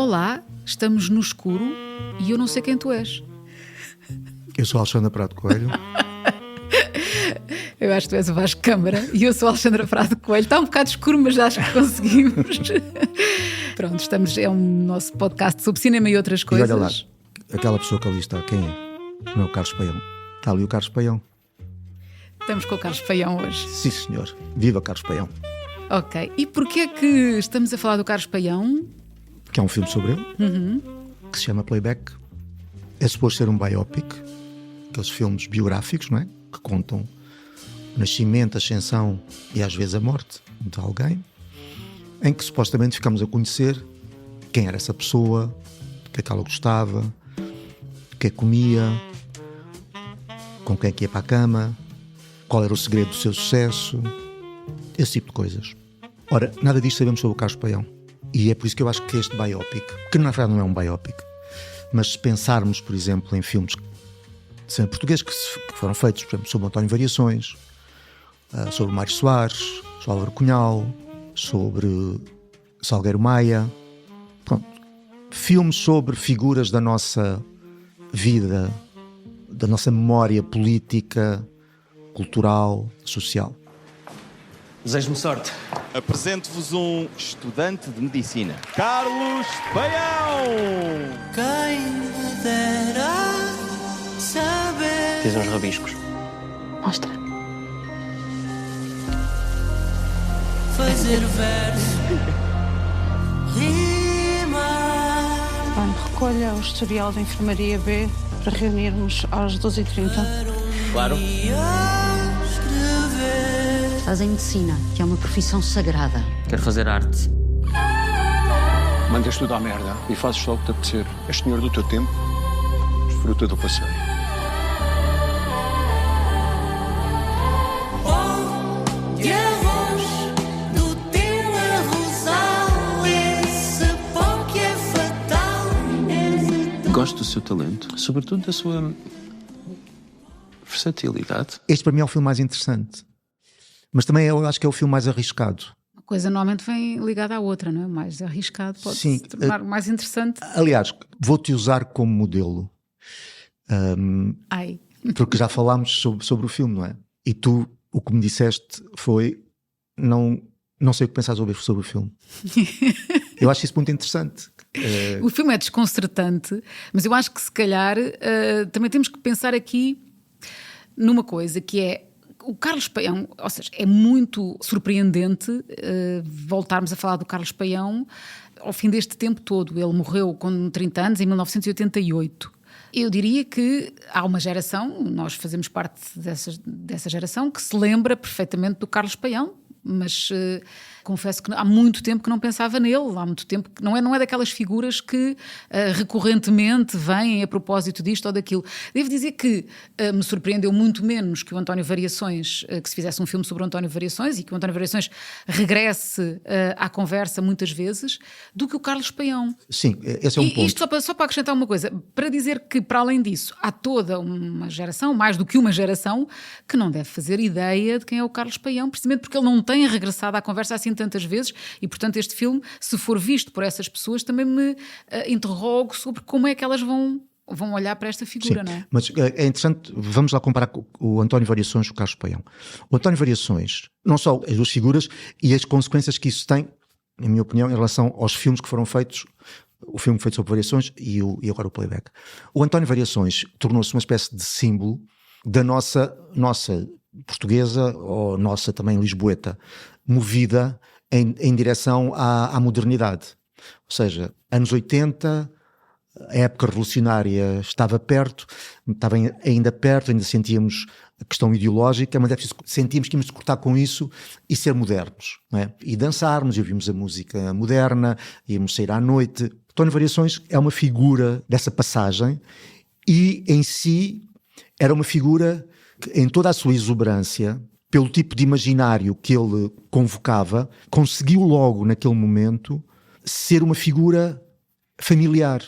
Olá, estamos no escuro e eu não sei quem tu és. Eu sou Alexandra Prado Coelho. Eu acho que tu és o Vasco Câmara e eu sou a Alexandra Prado Coelho. Está um bocado escuro, mas acho que conseguimos. Pronto, é um nosso podcast sobre cinema e outras coisas. E olha lá, aquela pessoa que ali está, quem é? Não é o Carlos Paião. Está ali o Carlos Paião. Estamos com o Carlos Paião hoje. Sim, senhor. Viva Carlos Paião. Ok. E porquê é que estamos a falar do Carlos Paião? Que é um filme sobre ele, que se chama Playback. É suposto ser um biopic, aqueles filmes biográficos, não é? Que contam o nascimento, a ascensão e às vezes a morte de alguém, em que supostamente ficamos a conhecer quem era essa pessoa, o que é que ela gostava, o que é que comia, com quem é que ia para a cama, qual era o segredo do seu sucesso, esse tipo de coisas. Ora, nada disto sabemos sobre o Carlos Paião. E é por isso que eu acho que este biopic, que na verdade não é um biopic, mas se pensarmos, por exemplo, em filmes de cinema português que foram feitos, por exemplo, sobre António Variações, sobre Mário Soares, sobre Álvaro Cunhal, sobre Salgueiro Maia, pronto, filmes sobre figuras da nossa vida, da nossa memória política, cultural, social. Desejo-me sorte. Apresento-vos um estudante de medicina, Carlos Paião. Quem me dera saber. Fiz uns rabiscos. Mostra. Fazer verso, rimar. Bem, recolha o historial da Enfermaria B para reunirmos às 12h30. Claro. Estás em medicina, que é uma profissão sagrada. Quero fazer arte. Mandas tudo à merda e fazes só o que te apetecer. És senhor do teu tempo, desfruta do passeio. Pão de arroz do teu arrozal, esse pão que é fatal. Gosto do seu talento, sobretudo da sua versatilidade. Este para mim é o filme mais interessante, mas também eu acho que é o filme mais arriscado. Uma coisa normalmente vem ligada à outra, não é? O mais arriscado pode Sim, se tornar mais interessante. Aliás, vou-te usar como modelo, Ai. porque já falámos sobre o filme, não é? E tu, o que me disseste foi, não sei o que pensar sobre o filme. Eu acho isso muito interessante. O filme é desconcertante, mas eu acho que se calhar também temos que pensar aqui numa coisa que é o Carlos Paião, ou seja, é muito surpreendente voltarmos a falar do Carlos Paião ao fim deste tempo todo. Ele morreu com 30 anos, em 1988. Eu diria que há uma geração, nós fazemos parte dessa geração, que se lembra perfeitamente do Carlos Paião, mas confesso que há muito tempo que não pensava nele, há muito tempo que não é daquelas figuras que recorrentemente vêm a propósito disto ou daquilo. Devo dizer que me surpreendeu muito menos que o António Variações, que se fizesse um filme sobre o António Variações e que o António Variações regresse à conversa muitas vezes, do que o Carlos Paião. Sim, esse é um ponto. Isto só para acrescentar uma coisa, para dizer que para além disso há toda uma geração, mais do que uma geração, que não deve fazer ideia de quem é o Carlos Paião, precisamente porque ele não tem regressado à conversa assim tantas vezes e, portanto, este filme, se for visto por essas pessoas, também me interrogo sobre como é que elas vão olhar para esta figura. Sim, não é? Mas é interessante, vamos lá comparar com o António Variações e o Carlos Paião. O António Variações, não só as duas figuras e as consequências que isso tem, na minha opinião, em relação aos filmes que foram feitos, o filme feito sobre Variações e agora o Playback. O António Variações tornou-se uma espécie de símbolo da nossa portuguesa, ou nossa também lisboeta, movida em direção à modernidade. Ou seja, anos 80, a época revolucionária estava ainda perto, ainda sentíamos a questão ideológica, mas sentíamos que íamos cortar com isso e ser modernos, não é? E dançarmos, e ouvimos a música moderna, íamos sair à noite. António Variações é uma figura dessa passagem e, em si, era uma figura que, em toda a sua exuberância, pelo tipo de imaginário que ele convocava, conseguiu logo, naquele momento, ser uma figura familiar.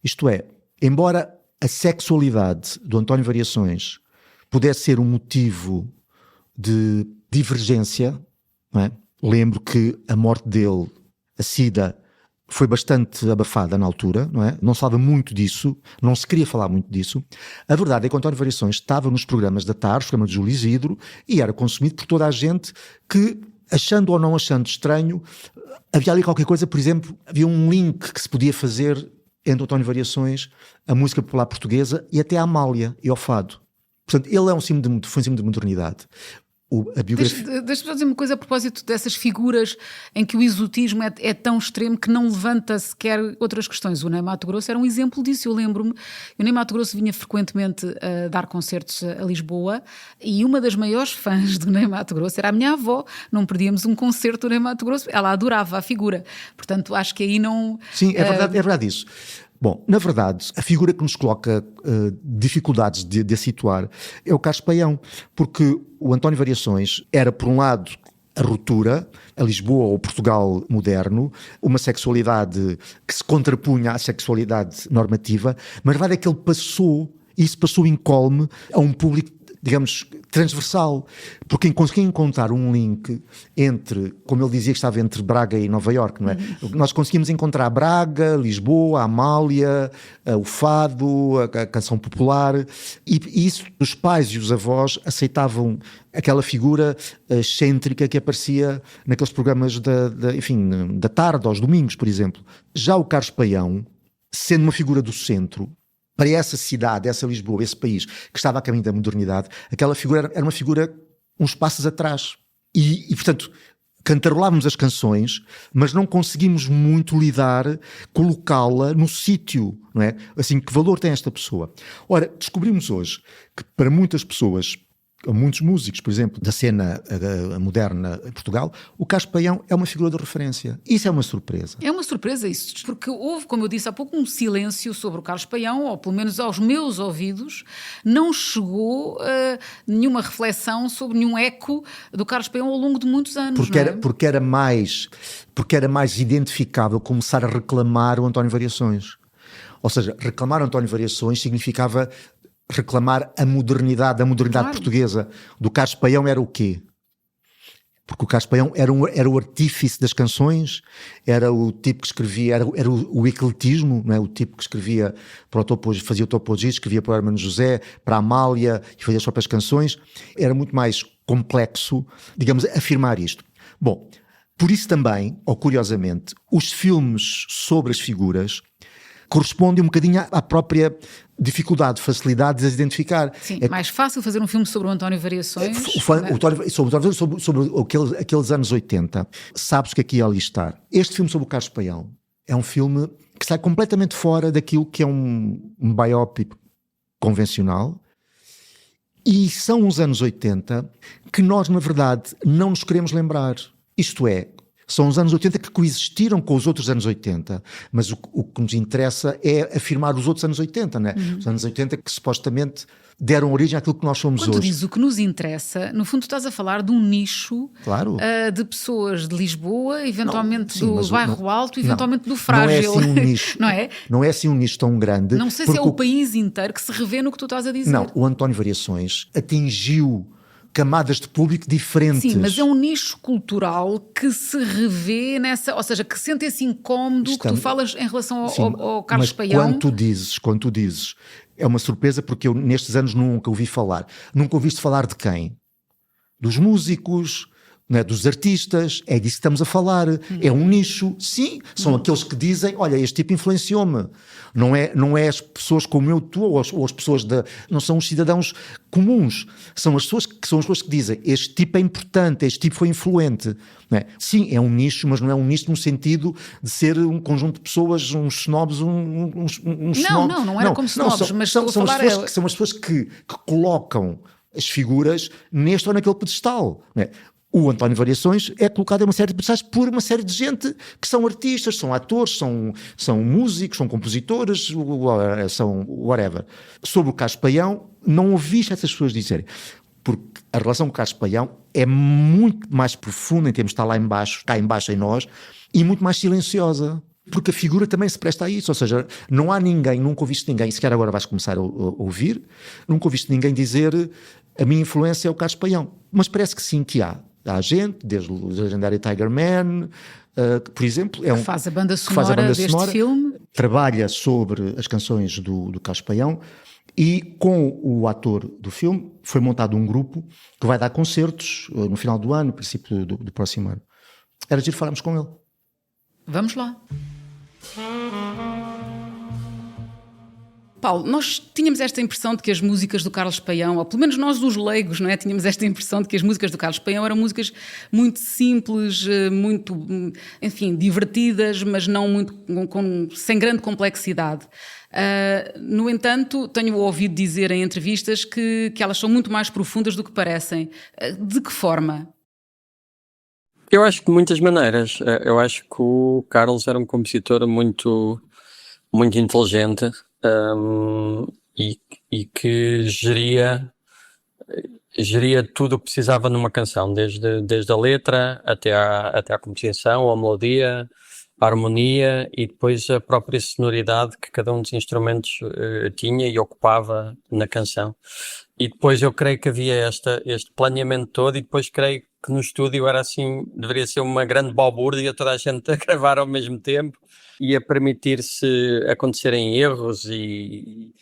Isto é, embora a sexualidade do António Variações pudesse ser um motivo de divergência, não é? Lembro que a morte dele, a SIDA, foi bastante abafada na altura, não é? Não se falava muito disso, não se queria falar muito disso. A verdade é que o António Variações estava nos programas da tarde, os programas de Júlio Isidro, e era consumido por toda a gente que, achando ou não achando estranho, havia ali qualquer coisa, por exemplo, havia um link que se podia fazer entre o António Variações, a música popular portuguesa e até a Amália e ao fado. Portanto, ele é foi um símbolo de modernidade. A biografia... Deixa-me só dizer uma coisa a propósito dessas figuras em que o exotismo é tão extremo que não levanta sequer outras questões. O Ney Matogrosso era um exemplo disso, eu lembro-me. O Ney Matogrosso vinha frequentemente a dar concertos a Lisboa e uma das maiores fãs do Ney Matogrosso era a minha avó. Não perdíamos um concerto do Ney Matogrosso, ela adorava a figura. Portanto, acho que aí não... Sim, é verdade isso. Bom, na verdade, a figura que nos coloca dificuldades de situar é o Carlos Paião, porque o António Variações era, por um lado, a ruptura, a Lisboa ou Portugal moderno, uma sexualidade que se contrapunha à sexualidade normativa, mas a verdade é que ele passou incólume a um público, digamos, transversal, porque conseguia encontrar um link entre, como ele dizia que estava entre Braga e Nova Iorque, não é? Nós conseguimos encontrar Braga, Lisboa, a Amália, o fado, a canção popular, e isso os pais e os avós aceitavam aquela figura excêntrica que aparecia naqueles programas da tarde, aos domingos, por exemplo. Já o Carlos Paião, sendo uma figura do centro, para essa cidade, essa Lisboa, esse país que estava a caminho da modernidade, aquela figura era uma figura uns passos atrás. E portanto, cantarolávamos as canções, mas não conseguimos muito lidar, colocá-la no sítio, não é? Assim, que valor tem esta pessoa? Ora, descobrimos hoje que para muitas pessoas, muitos músicos, por exemplo, da cena moderna em Portugal, o Carlos Paião é uma figura de referência. Isso é uma surpresa. É uma surpresa isso, porque houve, como eu disse há pouco, um silêncio sobre o Carlos Paião, ou pelo menos aos meus ouvidos, não chegou nenhuma reflexão sobre nenhum eco do Carlos Paião ao longo de muitos anos. Porque era mais identificável começar a reclamar o António Variações. Ou seja, reclamar o António Variações significava reclamar a modernidade claro. Portuguesa. Do Carlos Paião era o quê? Porque o Carlos Paião era o artífice das canções, era o tipo que escrevia, era o ecletismo, não é? O tipo que escrevia para o Topo, fazia o Topo Gis, escrevia para o Hermano José, para a Amália e fazia as próprias canções. Era muito mais complexo, digamos, afirmar isto. Bom, por isso também, ou curiosamente, os filmes sobre as figuras correspondem um bocadinho à própria dificuldade, facilidade de as identificar. Sim, mais fácil fazer um filme sobre o António Variações. Sobre aqueles anos 80. Sabes que aqui ia ali estar. Este filme sobre o Carlos Paião é um filme que sai completamente fora daquilo que é um biopic convencional, e são os anos 80 que nós, na verdade, não nos queremos lembrar. Isto é, são os anos 80 que coexistiram com os outros anos 80, mas o que nos interessa é afirmar os outros anos 80, não é? Os anos 80 que supostamente deram origem àquilo que nós somos hoje. Quando tu dizes o que nos interessa, no fundo tu estás a falar de um nicho, claro, de pessoas de Lisboa, eventualmente não, sim, do Bairro Alto, eventualmente do Frágil. Não é assim um nicho, não é? Não é assim um nicho tão grande. Não sei se é o país inteiro que se revê no que tu estás a dizer. Não, o António Variações atingiu camadas de público diferentes. Sim, mas é um nicho cultural que se revê nessa, ou seja, que sente esse incómodo que tu falas em relação ao Carlos Paião. Quando tu dizes, é uma surpresa porque eu nestes anos nunca ouvi falar. Nunca ouviste falar de quem? Dos músicos, não é? Dos artistas, é disso que estamos a falar. É um nicho, sim, são aqueles que dizem, olha, este tipo influenciou-me. Não é as pessoas como eu, tu, ou as pessoas não são os cidadãos comuns, são as pessoas que dizem, este tipo é importante, este tipo foi influente. Não é? Sim, é um nicho, mas não é um nicho no sentido de ser um conjunto de pessoas, uns snobs, Não era como snobs, mas são as pessoas que colocam as figuras neste ou naquele pedestal, não é? O António Variações é colocado em uma série de pedestais por uma série de gente que são artistas, são atores, são músicos, são compositores, são whatever. Sobre o Carlos Paião, não ouviste essas pessoas dizerem, porque a relação com o Carlos Paião é muito mais profunda em termos de estar lá embaixo, cá embaixo em nós, e muito mais silenciosa. Porque a figura também se presta a isso, ou seja, não há ninguém, nunca ouviste ninguém, sequer agora vais começar a ouvir, nunca ouviste ninguém dizer a minha influência é o Carlos Paião, mas parece que sim que há. há gente, desde o legendário Tiger Man, que, por exemplo, Que faz a banda sonora deste filme. trabalha sobre as canções do Carlos Paião, e com o ator do filme foi montado um grupo que vai dar concertos no final do ano, no princípio do próximo ano. Era giro falarmos com ele. Vamos lá. Paulo, nós tínhamos esta impressão de que as músicas do Carlos Paião, ou pelo menos nós os leigos, não é? Tínhamos esta impressão de que as músicas do Carlos Paião eram músicas muito simples, muito, enfim, divertidas, mas não muito, sem grande complexidade. No entanto, tenho ouvido dizer em entrevistas que elas são muito mais profundas do que parecem. De que forma? Eu acho que de muitas maneiras. Eu acho que o Carlos era um compositor muito, muito inteligente, e que geria tudo o que precisava numa canção, desde a letra até à composição, a melodia, a harmonia e depois a própria sonoridade que cada um dos instrumentos tinha e ocupava na canção. E depois eu creio que havia este planeamento todo, e depois creio que no estúdio era assim, deveria ser uma grande balbúrdia, toda a gente a gravar ao mesmo tempo e a permitir-se acontecerem erros e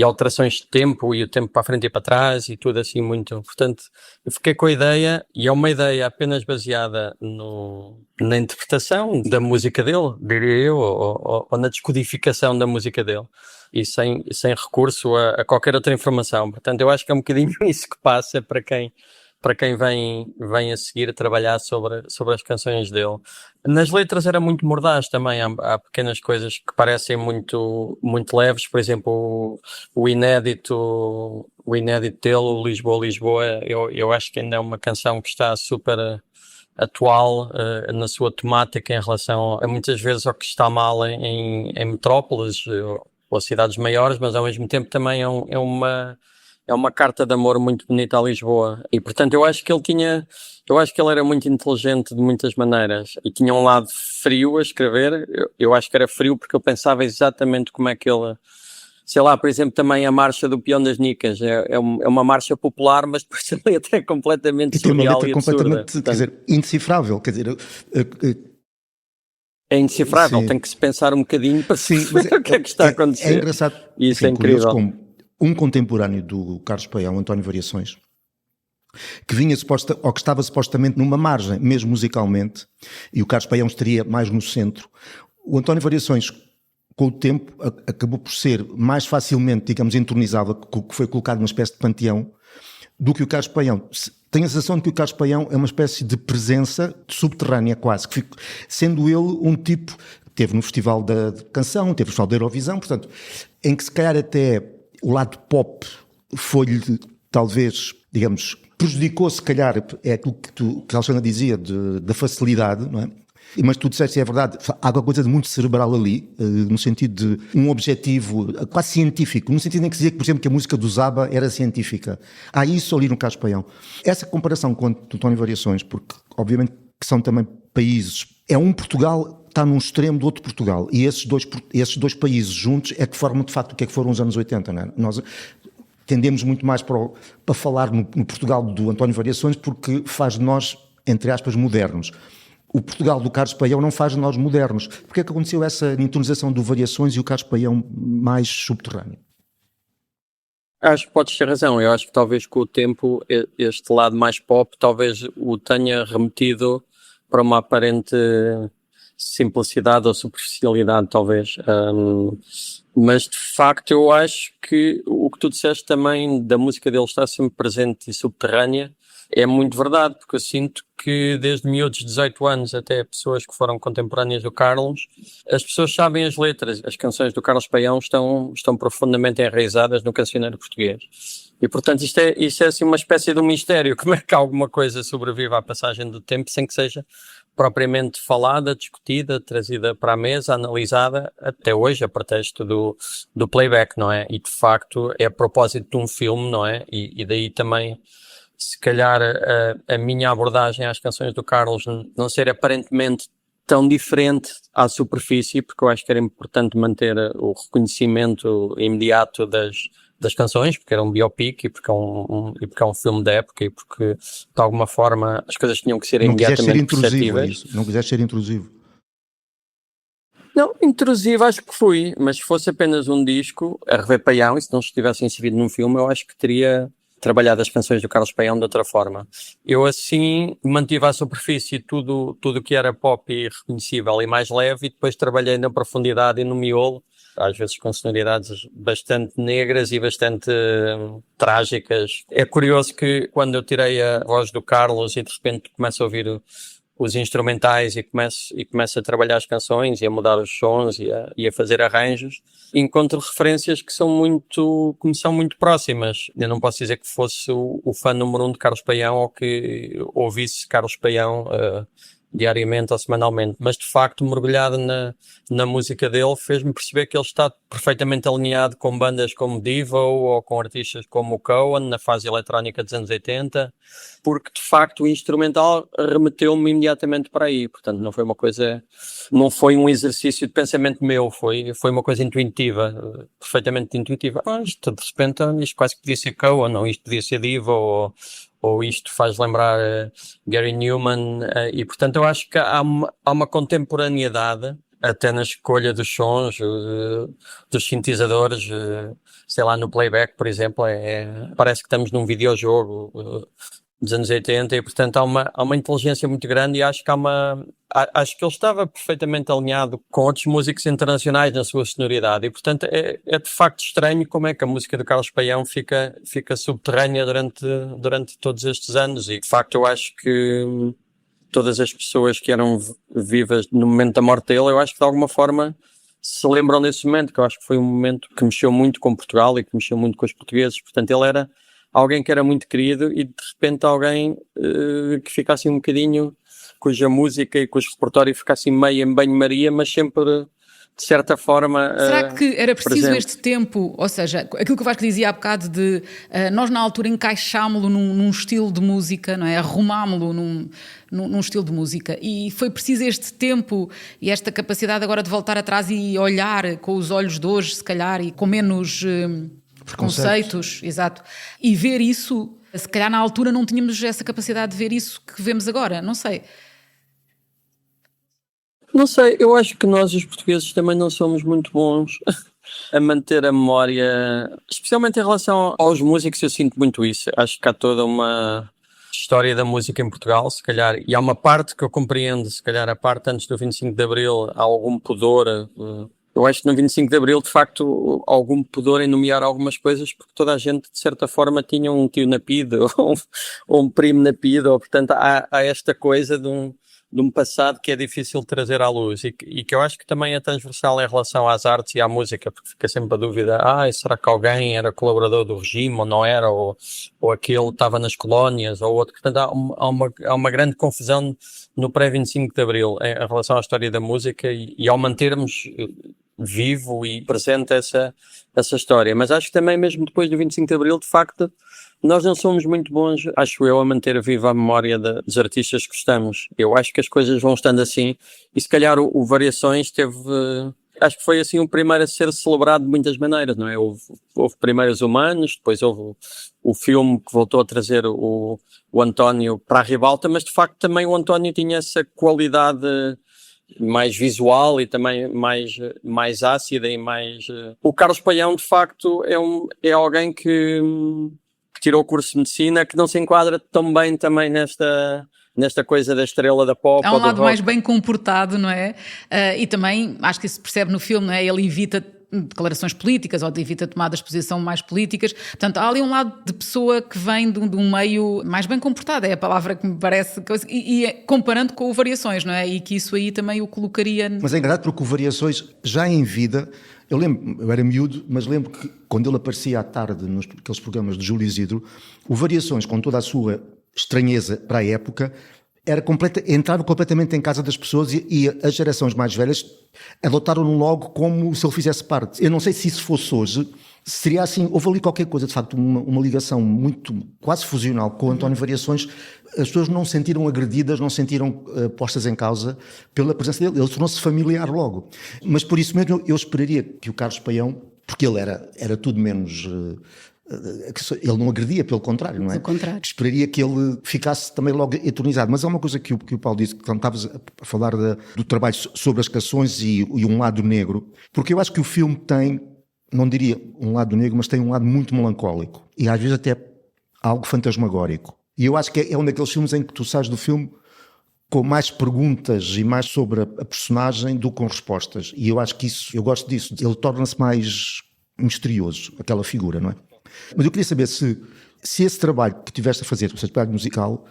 alterações de tempo, e o tempo para a frente e para trás e tudo assim muito. Portanto, eu fiquei com a ideia, e é uma ideia apenas baseada na interpretação da música dele, diria eu, ou na descodificação da música dele, e sem recurso a qualquer outra informação. Portanto, eu acho que é um bocadinho isso que passa para quem vem a seguir a trabalhar sobre as canções dele. Nas letras era muito mordaz também, há pequenas coisas que parecem muito, muito leves, por exemplo, o inédito dele, o Lisboa, Lisboa, eu acho que ainda é uma canção que está super atual na sua temática em relação a muitas vezes ao que está mal em metrópoles ou cidades maiores, mas ao mesmo tempo também é uma carta de amor muito bonita a Lisboa. E portanto eu acho que ele era muito inteligente de muitas maneiras, e tinha um lado frio a escrever. Eu acho que era frio porque eu pensava exatamente como é que ele, sei lá, por exemplo, também a marcha do Peão das Nicas é uma marcha popular, mas depois a letra é completamente surreal e absurda. Completamente, quer dizer, indecifrável, quer dizer... É indecifrável, Sim. tem que se pensar um bocadinho para saber o que é que está a acontecer. É engraçado. E isso é incrível. Como um contemporâneo do Carlos Paião, António Variações, que que estava supostamente numa margem, mesmo musicalmente, e o Carlos Paião estaria mais no centro. O António Variações, com o tempo, acabou por ser mais facilmente, digamos, entronizável, que foi colocado numa espécie de panteão, do que o Carlos Paião. Tenho a sensação de que o Carlos Paião é uma espécie de presença subterrânea quase, sendo ele um tipo que teve no Festival da Canção, teve no Festival da Eurovisão, portanto, em que se calhar até o lado pop foi-lhe, talvez, digamos, prejudicou, se calhar, é aquilo que a Alexandra dizia, da facilidade, não é? Mas tu disseste, é verdade, há alguma coisa de muito cerebral ali, no sentido de um objetivo quase científico, no sentido em que se dizia que, por exemplo, que a música do Zaba era científica. Há isso ali no Carlos Paião. Essa comparação com o António Variações, porque obviamente que são também países, é um Portugal está num extremo do outro Portugal, e esses dois países juntos é que formam de facto o que é que foram os anos 80, não é? Nós tendemos muito mais para falar no Portugal do António Variações porque faz de nós, entre aspas, modernos. O Portugal do Carlos Paião não faz de nós modernos. Porquê é que aconteceu essa intronização do Variações e o Carlos Paião mais subterrâneo? Acho que podes ter razão. Eu acho que talvez com o tempo este lado mais pop talvez o tenha remetido para uma aparente simplicidade ou superficialidade, talvez. Mas de facto eu acho que o que tu disseste também da música dele estar sempre presente e subterrânea é muito verdade, porque eu sinto que desde miúdos de 18 anos até pessoas que foram contemporâneas do Carlos, as pessoas sabem as letras. As canções do Carlos Paião estão profundamente enraizadas no cancioneiro português. E portanto isto é assim uma espécie de um mistério. Como é que alguma coisa sobrevive à passagem do tempo sem que seja propriamente falada, discutida, trazida para a mesa, analisada, até hoje a pretexto do playback, não é? E de facto é a propósito de um filme, não é? E daí também, se calhar, a minha abordagem às canções do Carlos não ser aparentemente tão diferente à superfície, porque eu acho que era importante manter o reconhecimento imediato das canções, porque era um biopic e porque é um filme da época e porque de alguma forma as coisas tinham que ser imediatamente perceptíveis. Não quiseste ser intrusivo. Não, intrusivo acho que fui, mas se fosse apenas um disco, RV Paião, e se não estivesse inserido num filme, eu acho que teria trabalhado as canções do Carlos Paião de outra forma. Eu assim mantive à superfície tudo que era pop e reconhecível e mais leve, e depois trabalhei na profundidade e no miolo, às vezes com sonoridades bastante negras e bastante trágicas. É curioso que quando eu tirei a voz do Carlos e de repente começo a ouvir os instrumentais e começo a trabalhar as canções e a mudar os sons e a fazer arranjos, encontro referências que me são muito próximas. Eu não posso dizer que fosse o fã número 1 de Carlos Paião ou que ouvisse Carlos Paião diariamente ou semanalmente, mas de facto mergulhado na música dele fez-me perceber que ele está perfeitamente alinhado com bandas como Devo ou com artistas como o Cohen na fase eletrónica dos anos 80, porque de facto o instrumental remeteu-me imediatamente para aí. Portanto não foi um exercício de pensamento meu, foi uma coisa intuitiva, perfeitamente intuitiva. Isto de repente, isto quase que podia ser Cohen, ou isto podia ser Devo, ou isto faz lembrar Gary Newman, e portanto eu acho que há uma contemporaneidade até na escolha dos sons, dos sintetizadores, sei lá, no playback, por exemplo, parece que estamos num videojogo dos anos 80, e portanto há uma inteligência muito grande, e acho que acho que ele estava perfeitamente alinhado com outros músicos internacionais na sua sonoridade, e portanto é de facto estranho como é que a música do Carlos Paião fica subterrânea durante todos estes anos, e de facto eu acho que todas as pessoas que eram vivas no momento da morte dele, eu acho que de alguma forma se lembram desse momento, que eu acho que foi um momento que mexeu muito com Portugal e que mexeu muito com os portugueses. Portanto ele era alguém que era muito querido, e de repente alguém que fica assim um bocadinho, cuja música e cujo repertório fica assim meio em banho-maria, mas sempre de certa forma Será que era preciso presente. este tempo, ou seja, aquilo que o Vasco dizia há bocado de nós na altura encaixámo-lo num estilo de música, não é? Arrumámo-lo num estilo de música, e foi preciso este tempo e esta capacidade agora de voltar atrás e olhar com os olhos de hoje, se calhar, e com menos preconceitos, exato, e ver isso. Se calhar na altura não tínhamos essa capacidade de ver isso que vemos agora, não sei. Não sei, eu acho que nós os portugueses também não somos muito bons a manter a memória, especialmente em relação aos músicos. Eu sinto muito isso. Acho que há toda uma história da música em Portugal, se calhar, e há uma parte que eu compreendo, se calhar a parte antes do 25 de Abril, há algum pudor. Eu acho que no 25 de Abril, de facto, algum pudor em nomear algumas coisas, porque toda a gente, de certa forma, tinha um tio na PIDE ou um primo na PIDE, ou portanto há esta coisa de um passado que é difícil de trazer à luz, e que eu acho que também é transversal em relação às artes e à música, porque fica sempre a dúvida, será que alguém era colaborador do regime ou não era, ou aquele estava nas colónias, ou outro. Portanto há uma grande confusão no pré-25 de Abril em relação à história da música, e ao mantermos vivo e presente essa história. Mas acho que também mesmo depois do 25 de Abril, de facto, nós não somos muito bons, acho eu, a manter viva a memória dos artistas que gostamos. Eu acho que as coisas vão estando assim, e se calhar o Variações teve... Acho que foi assim o primeiro a ser celebrado de muitas maneiras, não é? Houve primeiro os Humanos, depois houve o filme que voltou a trazer o António para a ribalta, mas de facto também o António tinha essa qualidade mais visual e também mais ácida e mais... O Carlos Paião, de facto, é alguém que tirou o curso de medicina, que não se enquadra tão bem também nesta coisa da estrela da pop. Há um lado rock mais bem comportado, não é? E também, acho que isso se percebe no filme, não é? Ele evita declarações políticas ou evita tomadas de posição mais políticas. Portanto, há ali um lado de pessoa que vem de um meio mais bem comportado, é a palavra que me parece, e comparando com o Variações, não é? E que isso aí também o colocaria... Mas é engraçado porque o Variações, já em vida, eu era miúdo, mas lembro que quando ele aparecia à tarde naqueles programas de Júlio Isidro, o Variações, com toda a sua estranheza para a época, entrava completamente em casa das pessoas, e as gerações mais velhas adotaram-no logo como se ele fizesse parte. Eu não sei se isso fosse hoje, seria assim, houve ali qualquer coisa, de facto, uma ligação muito, quase fusional com o António Variações. As pessoas não se sentiram agredidas, não se sentiram postas em causa pela presença dele. Ele tornou-se familiar logo. Mas por isso mesmo eu esperaria que o Carlos Paião, porque ele era tudo menos... ele não agredia, pelo contrário, não é? Pelo contrário. Esperaria que ele ficasse também logo eternizado. Mas é uma coisa que o Paulo disse, quando estavas a falar do trabalho sobre as canções e um lado negro, porque eu acho que o filme tem, não diria um lado negro, mas tem um lado muito melancólico e às vezes até algo fantasmagórico. E eu acho que é um daqueles filmes em que tu sais do filme com mais perguntas e mais sobre a personagem do que com respostas. E eu acho que eu gosto disso. Ele torna-se mais misterioso, aquela figura, não é? Mas eu queria saber se esse trabalho que tiveste a fazer, o seu trabalho musical,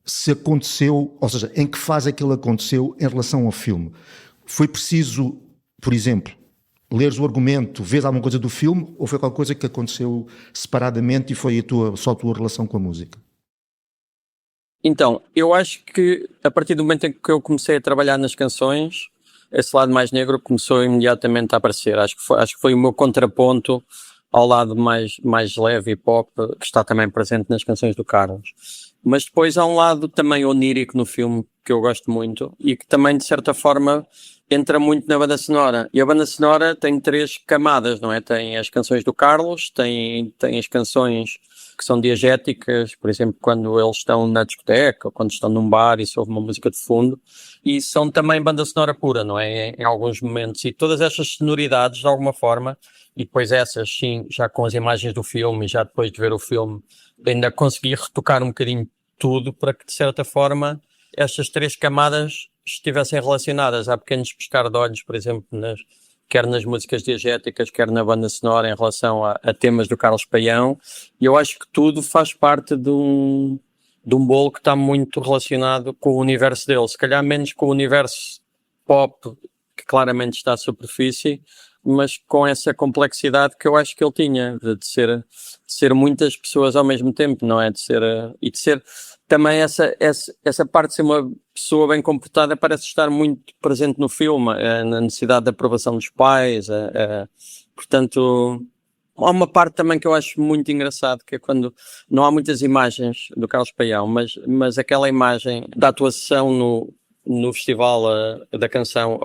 se aconteceu, ou seja, em que fase é que ele aconteceu em relação ao filme. Foi preciso, por exemplo, leres o argumento, vês alguma coisa do filme, ou foi qualquer coisa que aconteceu separadamente e foi só a tua relação com a música? Então, eu acho que a partir do momento em que eu comecei a trabalhar nas canções, esse lado mais negro começou imediatamente a aparecer. Acho que foi o meu contraponto ao lado mais leve e pop, que está também presente nas canções do Carlos. Mas depois há um lado também onírico no filme que eu gosto muito e que também, de certa forma, entra muito na banda sonora. E a banda sonora tem 3 camadas, não é? Tem as canções do Carlos, tem as canções que são diegéticas, por exemplo, quando eles estão na discoteca ou quando estão num bar e se ouve uma música de fundo, e são também banda sonora pura, não é? Em alguns momentos. E todas estas sonoridades, de alguma forma, e depois essas, sim, já com as imagens do filme e já depois de ver o filme, ainda consegui retocar um bocadinho tudo para que, de certa forma, estas 3 camadas estivessem relacionadas. Há pequenos pescar de olhos, por exemplo, quer nas músicas diegéticas, quer na banda sonora em relação a temas do Carlos Paião, e eu acho que tudo faz parte de um bolo que está muito relacionado com o universo dele, se calhar menos com o universo pop, que claramente está à superfície, mas com essa complexidade que eu acho que ele tinha, de ser muitas pessoas ao mesmo tempo, não é? De ser também essa parte de ser uma pessoa bem comportada parece estar muito presente no filme, na necessidade de aprovação dos pais, portanto, há uma parte também que eu acho muito engraçado, que é quando não há muitas imagens do Carlos Paião, mas aquela imagem da atuação no festival da canção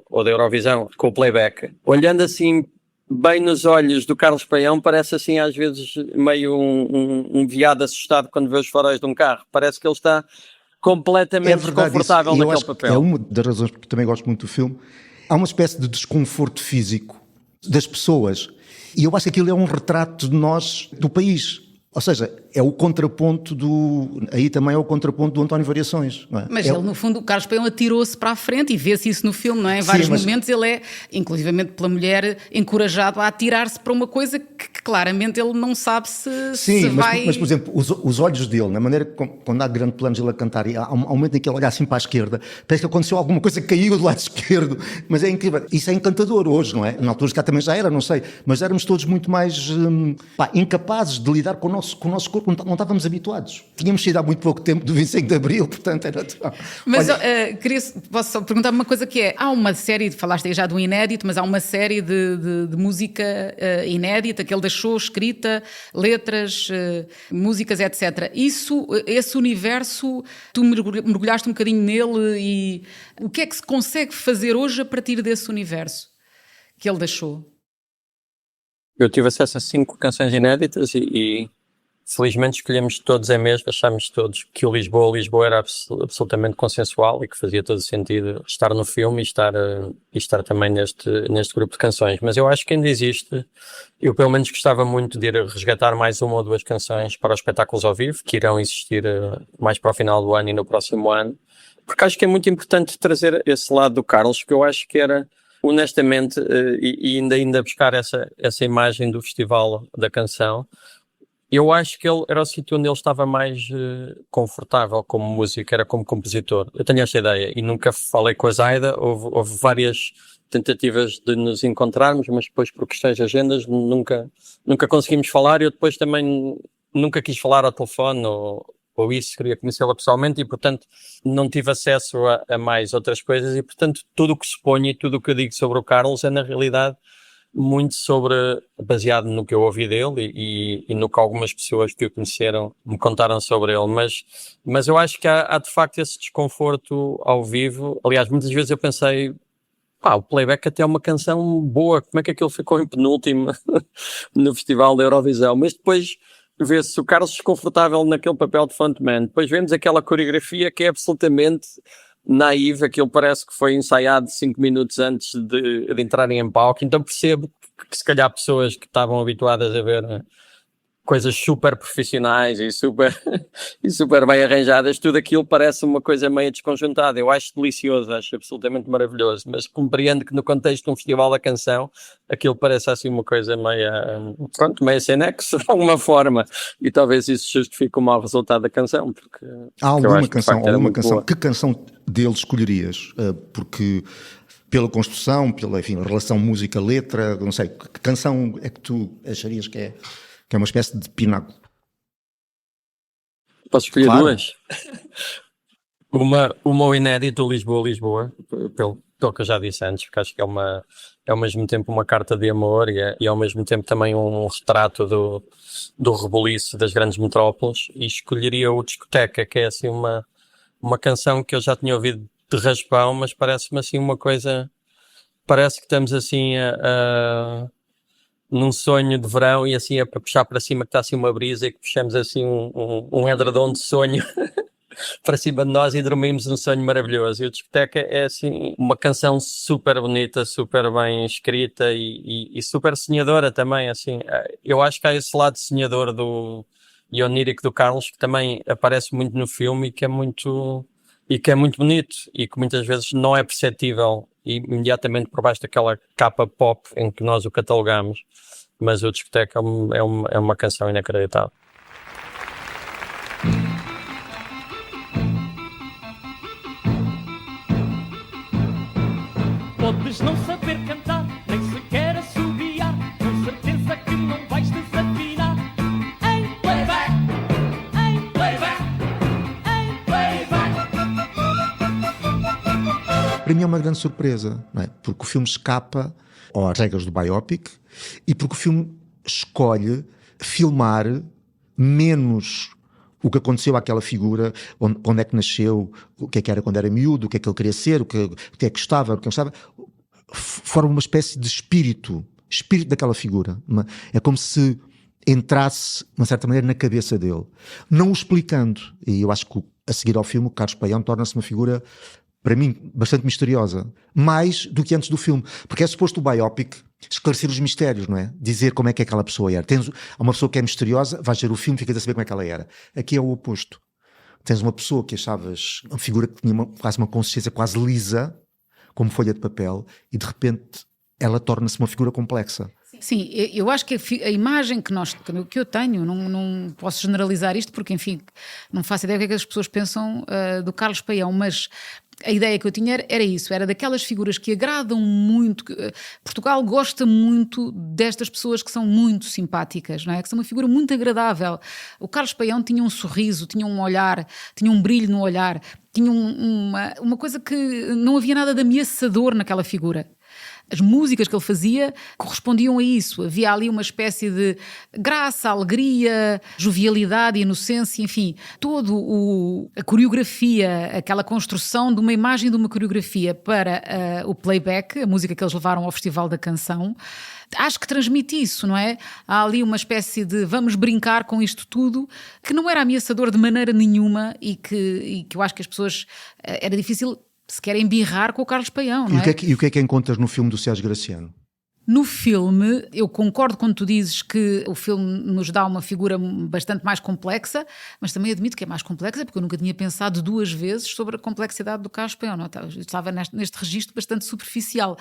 ou da Eurovisão, com o playback, olhando assim bem nos olhos do Carlos Paião, parece assim às vezes meio um veado assustado quando vê os faróis de um carro. Parece que ele está completamente desconfortável naquele papel. É uma das razões porque também gosto muito do filme. Há uma espécie de desconforto físico das pessoas e eu acho que aquilo é um retrato de nós, do país. Ou seja, é o contraponto aí também é o contraponto do António Variações, não é? Mas ele, no fundo, o Carlos Paião atirou-se para a frente e vê-se isso no filme, não é? Em vários momentos ele é, inclusivamente pela mulher, encorajado a atirar-se para uma coisa que claramente ele não sabe se vai... Mas, por exemplo, os olhos dele, na maneira que quando há grande planos ele a cantar, e há um momento em que ele olha assim para a esquerda, parece que aconteceu alguma coisa que caiu do lado esquerdo, mas é incrível. Isso é encantador hoje, não é? Na altura cá também já era, não sei, mas éramos todos muito mais incapazes de lidar com o nosso corpo, não estávamos habituados. Tínhamos sido há muito pouco tempo do 25 de Abril, portanto era natural. Mas posso só perguntar uma coisa que é, há uma série, falaste aí já do inédito, mas há uma série de música inédita que ele deixou escrita, letras, músicas, etc. Esse universo, tu mergulhaste um bocadinho nele e o que é que se consegue fazer hoje a partir desse universo que ele deixou? Eu tive acesso a 5 canções inéditas e felizmente escolhemos todos a mesma, achámos todos que o Lisboa era absolutamente consensual e que fazia todo sentido estar no filme e estar também neste grupo de canções. Mas eu acho que ainda existe, eu pelo menos gostava muito de ir resgatar mais 1 ou 2 canções para os espetáculos ao vivo, que irão existir mais para o final do ano e no próximo ano, porque acho que é muito importante trazer esse lado do Carlos, que eu acho que era, honestamente, e ainda buscar essa imagem do Festival da Canção. Eu acho que ele era o sítio onde ele estava mais confortável como músico, era como compositor. Eu tenho esta ideia e nunca falei com a Zaida, houve várias tentativas de nos encontrarmos, mas depois por questões de agendas nunca conseguimos falar. Eu depois também nunca quis falar ao telefone ou isso, queria conhecê-la pessoalmente e, portanto, não tive acesso a mais outras coisas e, portanto, tudo o que suponho e tudo o que eu digo sobre o Carlos é, na realidade, muito baseado no que eu ouvi dele e no que algumas pessoas que o conheceram me contaram sobre ele, mas eu acho que há de facto esse desconforto ao vivo. Aliás, muitas vezes eu pensei, o playback até é uma canção boa, como é que aquilo ficou em penúltimo no Festival da Eurovisão? Mas depois vê-se o Carlos desconfortável naquele papel de frontman, depois vemos aquela coreografia que é absolutamente naive, aquilo parece que foi ensaiado 5 minutos antes de entrarem em palco, então percebo que se calhar pessoas que estavam habituadas a ver coisas super profissionais e super bem arranjadas, tudo aquilo parece uma coisa meio desconjuntada. Eu acho delicioso, acho absolutamente maravilhoso, mas compreendo que no contexto de um festival da canção aquilo parece assim uma coisa meio sem nexo de alguma forma, e talvez isso justifique o mau resultado da canção, porque há alguma canção, boa. Que canção dele escolherias? Porque pela construção, pela relação música-letra, não sei, que canção é que tu acharias que é uma espécie de pináculo? Posso escolher duas? Uma o inédito Lisboa, pelo que eu já disse antes, porque acho que é ao mesmo tempo uma carta de amor e ao mesmo tempo também um retrato do rebuliço das grandes metrópoles, e escolheria o Discoteca, que é assim uma canção que eu já tinha ouvido de raspão, mas parece-me assim uma coisa, parece que estamos assim num sonho de verão e assim para puxar para cima, que está assim uma brisa e que puxamos assim um edredom de sonho para cima de nós e dormimos um sonho maravilhoso. E o Discoteca é assim uma canção super bonita, super bem escrita e super sonhadora também, assim. Eu acho que há esse lado sonhador e onírico do Carlos que também aparece muito no filme e que é muito bonito e que muitas vezes não é perceptível imediatamente por baixo daquela capa pop em que nós o catalogamos, mas o Discoteca é uma canção inacreditável. Podes não saber cantar, nem sequer assobiar, com certeza que não vais desafinar. Em playback, em playback, em playback. Para mim é uma grande surpresa, não é? Porque o filme escapa às regras do biopic e porque o filme escolhe filmar menos o que aconteceu àquela figura, onde é que nasceu, o que é que era quando era miúdo, o que é que ele queria ser, o que é que gostava, o que não gostava, forma uma espécie de espírito daquela figura. É como se entrasse, de uma certa maneira, na cabeça dele. Não o explicando. E eu acho que a seguir ao filme, o Carlos Paião torna-se uma figura, para mim, bastante misteriosa. Mais do que antes do filme. Porque é suposto o biopic esclarecer os mistérios, não é? Dizer como é que aquela pessoa era. Há uma pessoa que é misteriosa, vais ver o filme e ficas a saber como é que ela era. Aqui é o oposto. Tens uma pessoa que achavas uma figura que tinha quase uma consistência quase lisa, como folha de papel, e de repente ela torna-se uma figura complexa. Sim, eu acho que a imagem que eu tenho, não posso generalizar isto porque, enfim, não faço ideia do que é que as pessoas pensam do Carlos Paião, mas a ideia que eu tinha era isso, era daquelas figuras que agradam muito. Portugal gosta muito destas pessoas que são muito simpáticas, não é? Que são uma figura muito agradável. O Carlos Paião tinha um sorriso, tinha um olhar, tinha um brilho no olhar, tinha uma coisa que não havia nada de ameaçador naquela figura. As músicas que ele fazia correspondiam a isso. Havia ali uma espécie de graça, alegria, jovialidade, inocência, enfim, a coreografia, aquela construção de uma imagem de uma coreografia para o playback, a música que eles levaram ao Festival da Canção. Acho que transmite isso, não é? Há ali uma espécie de vamos brincar com isto tudo, que não era ameaçador de maneira nenhuma e que eu acho que as pessoas era difícil se querem embirrar com o Carlos Paião, não é? E o que é que encontras no filme do Sérgio Graciano? No filme, eu concordo quando tu dizes que o filme nos dá uma figura bastante mais complexa, mas também admito que é mais complexa porque eu nunca tinha pensado 2 vezes sobre a complexidade do Carlos Paião. Não? Eu estava neste registro bastante superficial.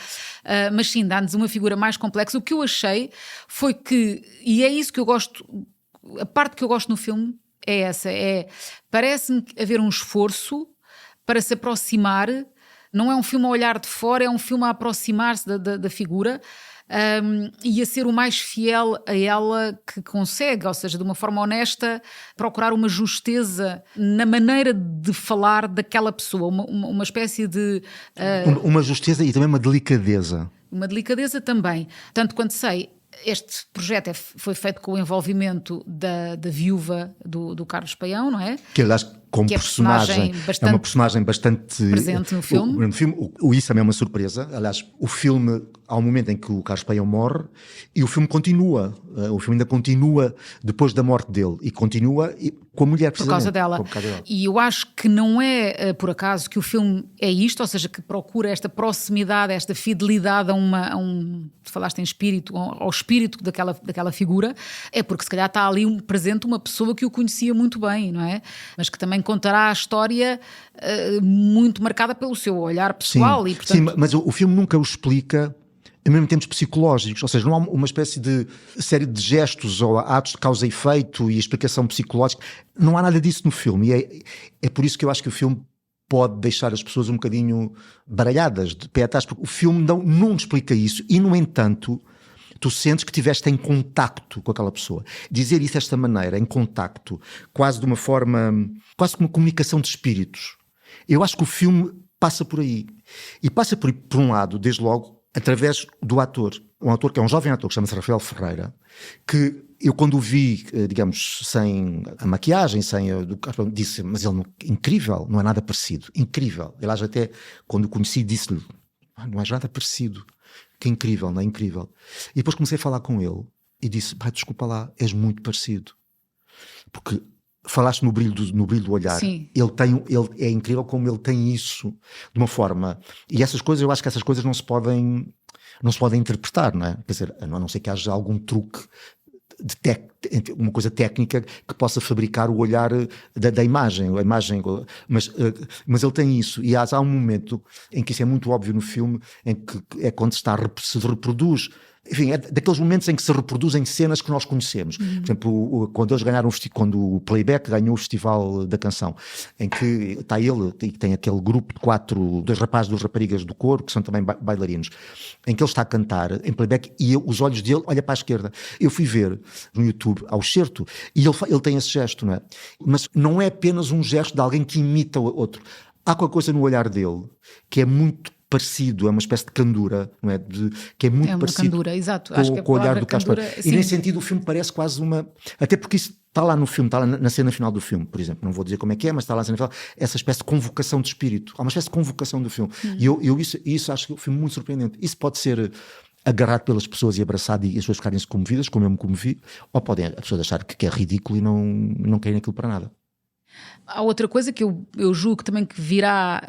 Mas sim, dá-nos uma figura mais complexa. O que eu achei foi que, e é isso que eu gosto, a parte que eu gosto no filme é essa, parece-me haver um esforço para se aproximar. Não é um filme a olhar de fora, é um filme a aproximar-se da figura e a ser o mais fiel a ela que consegue, ou seja, de uma forma honesta, procurar uma justeza na maneira de falar daquela pessoa, uma espécie de... Uma justeza e também uma delicadeza. uma delicadeza também. Tanto quanto sei, este projeto foi feito com o envolvimento da viúva do Carlos Paião, não é? Que aliás, como Que é personagem, é uma personagem bastante presente no filme. Isso também é uma surpresa. Aliás, o filme, há um momento em que o Carlos Paião morre e o filme continua. O filme ainda continua depois da morte dele e continua com a mulher, por causa dela. E eu acho que não é por acaso que o filme é isto, ou seja, que procura esta proximidade, esta fidelidade a um falaste em espírito, ao espírito daquela figura, é porque se calhar está ali presente uma pessoa que o conhecia muito bem, não é? Mas que também contará a história muito marcada pelo seu olhar pessoal. Sim, e, portanto... sim, mas o filme nunca o explica em mesmo termos psicológicos, ou seja, não há uma espécie de série de gestos ou atos de causa e efeito e explicação psicológica, não há nada disso no filme, e é por isso que eu acho que o filme pode deixar as pessoas um bocadinho baralhadas, de pé atrás, porque o filme não explica isso, e no entanto tu sentes que estiveste em contacto com aquela pessoa. Dizer isso desta maneira, em contacto, quase de uma forma, quase como uma comunicação de espíritos. Eu acho que o filme passa por aí. E passa por um lado, desde logo, através do ator. Um ator que é um jovem ator, que chama-se Rafael Ferreira, que eu quando o vi, digamos, sem a maquiagem, disse, mas ele incrível, não é nada parecido. Incrível. Aliás, até quando o conheci, disse-lhe, não és nada parecido. Que incrível, não é incrível? E depois comecei a falar com ele e disse, desculpa lá, és muito parecido. Porque falaste no brilho do olhar. Sim. Ele é incrível como ele tem isso de uma forma. E essas coisas, eu acho que essas coisas não se podem interpretar, não é? Quer dizer, a não ser que haja algum truque uma coisa técnica que possa fabricar o olhar da imagem, mas ele tem isso, e há um momento em que isso é muito óbvio no filme, em que é quando se reproduz, enfim, é daqueles momentos em que se reproduzem cenas que nós conhecemos. Por exemplo, quando eles ganharam quando o Playback ganhou o Festival da Canção, em que está ele e tem aquele grupo de 2 rapazes e 2 raparigas do coro, que são também bailarinos, em que ele está a cantar em playback e os olhos dele olham para a esquerda. Eu fui ver no YouTube ao certo e ele tem esse gesto, não é? Mas não é apenas um gesto de alguém que imita o outro. Há qualquer coisa no olhar dele que é muito parecido, é uma espécie de candura, não é? Que é muito parecido candura, exato. Acho que com o olhar do Casper. E nesse sentido o filme parece quase até porque isso está lá no filme, está lá na cena final do filme, por exemplo, não vou dizer como é que é, mas está lá na cena final, essa espécie de convocação de espírito, há uma espécie de convocação do filme. E isso acho que é um filme muito surpreendente. Isso pode ser agarrado pelas pessoas e abraçado e as pessoas ficarem-se comovidas, como eu me comovi, ou podem as pessoas achar que é ridículo e não querem aquilo para nada. Há outra coisa que eu julgo também que virá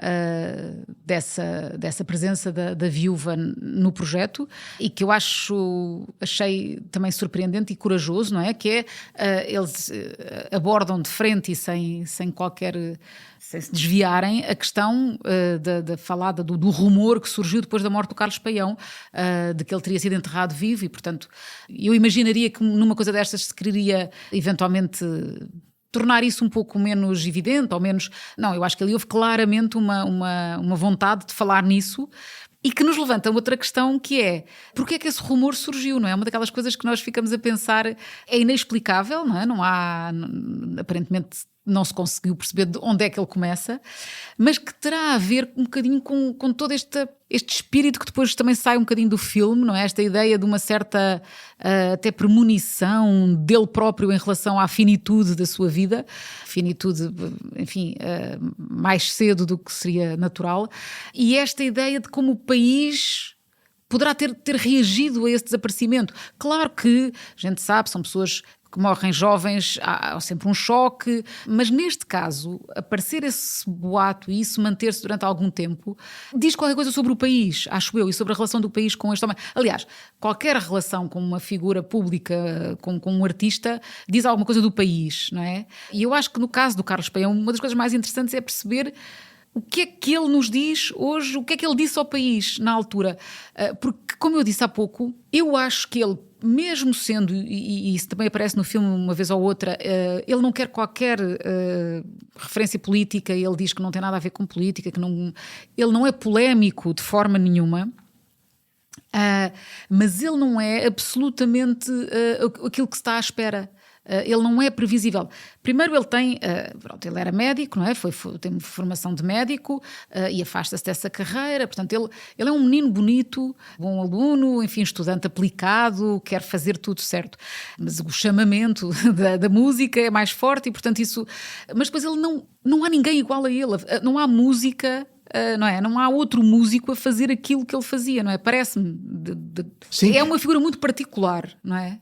dessa presença da viúva no projeto e que eu achei também surpreendente e corajoso, não é? Que é, eles abordam de frente e sem se desviarem a questão da falada do rumor que surgiu depois da morte do Carlos Paião, de que ele teria sido enterrado vivo e, portanto, eu imaginaria que numa coisa destas se quereria eventualmente tornar isso um pouco menos evidente, ou menos... Não, eu acho que ali houve claramente uma vontade de falar nisso e que nos levanta outra questão que é, porque é que esse rumor surgiu, não é? Uma daquelas coisas que nós ficamos a pensar, é inexplicável, não é? Não há... Aparentemente não se conseguiu perceber de onde é que ele começa, mas que terá a ver um bocadinho com todo este espírito que depois também sai um bocadinho do filme, não é? Esta ideia de uma certa até premonição dele próprio em relação à finitude da sua vida, finitude, enfim, mais cedo do que seria natural, e esta ideia de como o país poderá ter reagido a esse desaparecimento. Claro que a gente sabe, são pessoas que morrem jovens, há sempre um choque, mas neste caso, aparecer esse boato e isso manter-se durante algum tempo, diz qualquer coisa sobre o país, acho eu, e sobre a relação do país com este homem. Aliás, qualquer relação com uma figura pública, com um artista, diz alguma coisa do país, não é? E eu acho que no caso do Carlos Paião, uma das coisas mais interessantes é perceber o que é que ele nos diz hoje, o que é que ele disse ao país na altura. Porque, como eu disse há pouco, eu acho que ele, mesmo sendo, e isso também aparece no filme uma vez ou outra, ele não quer qualquer referência política, ele diz que não tem nada a ver com política, ele não é polémico de forma nenhuma, mas ele não é absolutamente aquilo que se está à espera. ele não é previsível. Primeiro ele tem, pronto, ele era médico, não é? Tem formação de médico e afasta-se dessa carreira, portanto ele é um menino bonito, bom aluno, enfim, estudante aplicado, quer fazer tudo certo, mas o chamamento da música é mais forte e portanto isso, mas depois ele não há ninguém igual a ele, não há música, não é? Não há outro músico a fazer aquilo que ele fazia, não é? Parece-me, é uma figura muito particular, não é?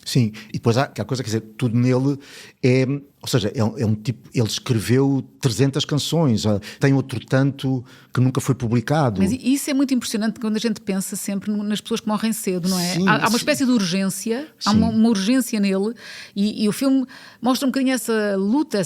Sim, e depois há aquela coisa, quer dizer, tudo nele é, ou seja, é um tipo, ele escreveu 300 canções, tem outro tanto que nunca foi publicado. Mas isso é muito impressionante quando a gente pensa sempre nas pessoas que morrem cedo, não é? Sim, há uma espécie de urgência, há uma urgência nele e o filme mostra um bocadinho essa luta,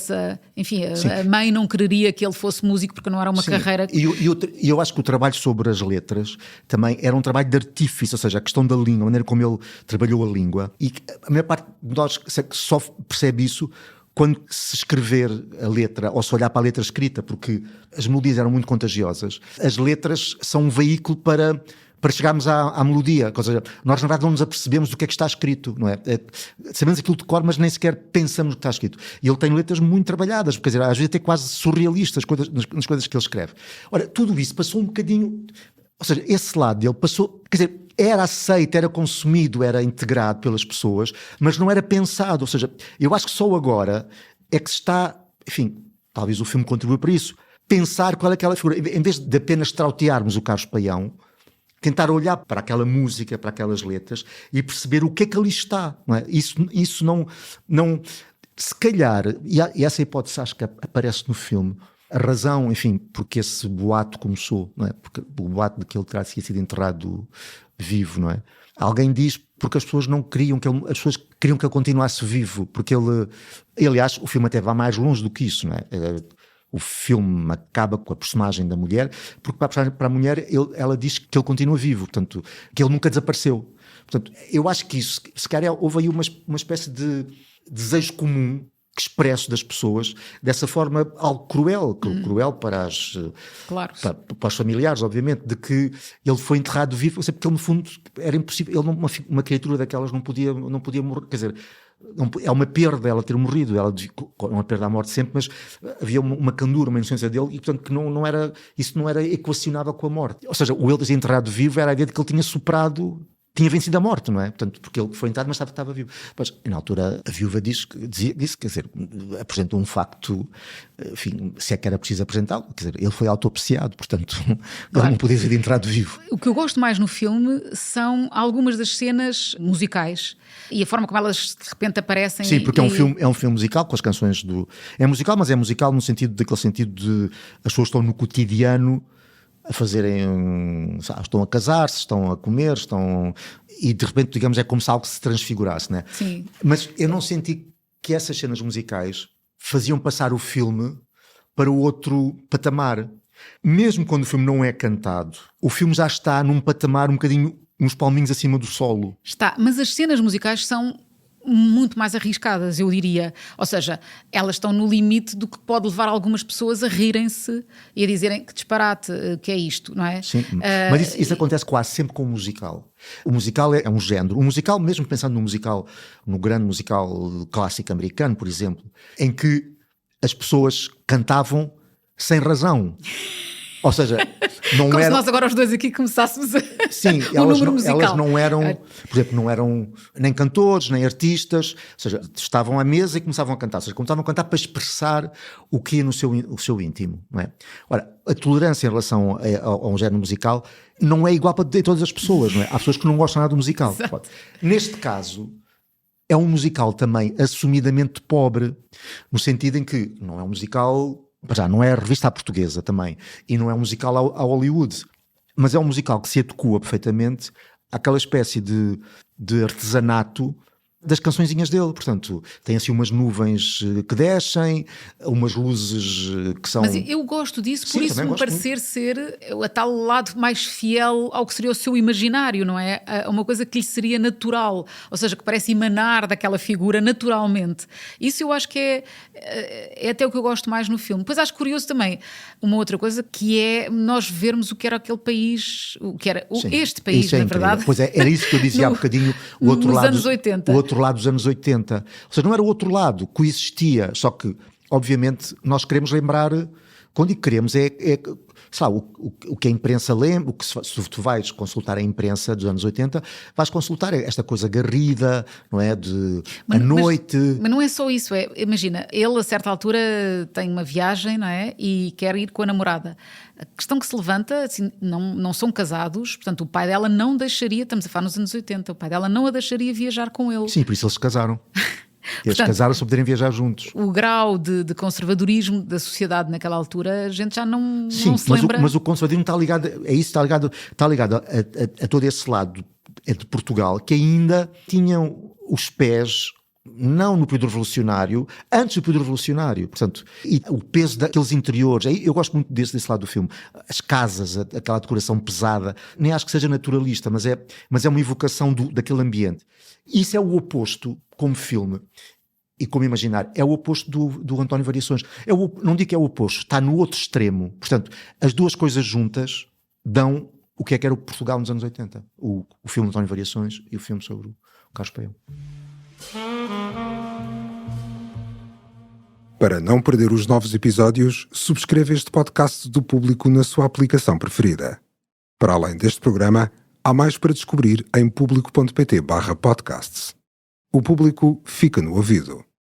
enfim, a mãe não quereria que ele fosse músico porque não era uma carreira... E eu acho que o trabalho sobre as letras também era um trabalho de artífice, ou seja, a questão da língua, a maneira como ele trabalhou a língua, e a maior parte de nós só percebe isso quando se escrever a letra ou se olhar para a letra escrita, porque as melodias eram muito contagiosas. As letras são um veículo para chegarmos à melodia, ou seja, nós na verdade não nos apercebemos do que é que está escrito, não é? Sabemos aquilo de cor, mas nem sequer pensamos no que está escrito. E ele tem letras muito trabalhadas, quer dizer, às vezes até quase surrealistas nas coisas que ele escreve. Ora, tudo isso passou um bocadinho, ou seja, esse lado dele passou, quer dizer, era aceito, era consumido, era integrado pelas pessoas, mas não era pensado. Ou seja, eu acho que só agora é que se está, enfim, talvez o filme contribua para isso, pensar qual é aquela figura. Em vez de apenas trautearmos o Carlos Paião, tentar olhar para aquela música, para aquelas letras e perceber o que é que ali está. Não é? Isso não se calhar, e essa hipótese acho que aparece no filme, a razão, enfim, porque esse boato começou, não é? Porque o boato de que ele terá sido enterrado vivo, não é? Alguém diz porque as pessoas não queriam as pessoas queriam que ele continuasse vivo, porque ele, aliás, o filme até vai mais longe do que isso, não é? O filme acaba com a personagem da mulher, porque para a mulher ela diz que ele continua vivo, portanto, que ele nunca desapareceu. Portanto, eu acho que isso, se calhar houve aí uma espécie de desejo comum expresso das pessoas, dessa forma algo cruel para claro. para os familiares, obviamente, de que ele foi enterrado vivo, porque ele no fundo era impossível, uma criatura daquelas não podia morrer, quer dizer, é uma perda ela ter morrido, uma perda à morte sempre, mas havia uma candura, uma inocência dele, e portanto que isso não era equacionável com a morte. Ou seja, o ele ser enterrado vivo era a ideia de que ele tinha vencido a morte, não é? Portanto, porque ele foi enterrado, mas estava vivo. Mas, na altura, a viúva disse, quer dizer, apresentou um facto, enfim, se é que era preciso apresentá-lo, quer dizer, ele foi autopsiado, portanto, ele não podia ser enterrado vivo. O que eu gosto mais no filme são algumas das cenas musicais e a forma como elas de repente aparecem. Sim, porque é um filme musical com as canções é musical, mas é musical no sentido daquele sentido de as pessoas estão no cotidiano a fazerem, estão a casar-se, estão a comer, e de repente, digamos, é como se algo se transfigurasse, né? Sim. Mas eu não senti que essas cenas musicais faziam passar o filme para o outro patamar. Mesmo quando o filme não é cantado, o filme já está num patamar um bocadinho, uns palminhos acima do solo. Está, mas as cenas musicais são muito mais arriscadas, eu diria. Ou seja, elas estão no limite do que pode levar algumas pessoas a rirem-se e a dizerem que disparate, que é isto, não é? Sim, mas isso acontece quase sempre com o musical. O musical é um género. O musical, mesmo pensando no grande musical clássico americano, por exemplo, em que as pessoas cantavam sem razão. Ou seja, não como era... se nós agora os dois aqui começássemos Sim, elas não eram, por exemplo, não eram nem cantores, nem artistas, ou seja, estavam à mesa e começavam a cantar, ou seja, começavam a cantar para expressar o que ia no seu íntimo, não é? Ora, a tolerância em relação a um género musical não é igual para todas as pessoas, não é? Há pessoas que não gostam nada do musical. Neste caso, é um musical também assumidamente pobre, no sentido em que não é um musical... Já não é a revista à portuguesa também, e não é um musical a Hollywood, mas é um musical que se adequa perfeitamente àquela espécie de artesanato das cançõezinhas dele. Portanto, tem assim umas nuvens que descem, umas luzes que são... Mas eu gosto disso, por isso me parecer ser a tal lado mais fiel ao que seria o seu imaginário, não é? Uma coisa que lhe seria natural, ou seja, que parece emanar daquela figura naturalmente. Isso eu acho que é até o que eu gosto mais no filme. Depois acho curioso também uma outra coisa, que é nós vermos o que era aquele país, o que era este país, na verdade. Pois era isso que eu dizia há bocadinho, o outro outro lado dos anos 80. Ou seja, não era o outro lado, coexistia, só que, obviamente, nós queremos lembrar, quando digo queremos, sei lá, o que a imprensa lembra, se tu vais consultar a imprensa dos anos 80, vais consultar esta coisa garrida, não é? Noite. Mas não é só isso, imagina, ele a certa altura tem uma viagem, não é? E quer ir com a namorada. A questão que se levanta, assim, não são casados, portanto o pai dela não deixaria, estamos a falar nos anos 80, o pai dela não a deixaria viajar com ele. Sim, por isso eles se casaram. Eles casaram-se para poderem viajar juntos. O grau de conservadorismo da sociedade naquela altura, a gente já não se lembra. Mas o conservadorismo está ligado a isso, está ligado a todo esse lado de Portugal, que ainda tinham os pés, não no período revolucionário, antes do período revolucionário. Portanto, e o peso daqueles interiores, eu gosto muito desse lado do filme. As casas, aquela decoração pesada, nem acho que seja naturalista, mas é uma evocação daquele ambiente. Isso é o oposto, como filme e como imaginar, é o oposto do António Variações. Não digo que é o oposto, está no outro extremo. Portanto, as duas coisas juntas dão o que era o Portugal nos anos 80. O filme António Variações e o filme sobre o Carlos Paião. Para não perder os novos episódios, subscreva este podcast do Público na sua aplicação preferida. Para além deste programa, há mais para descobrir em público.pt/podcasts. O Público fica no ouvido.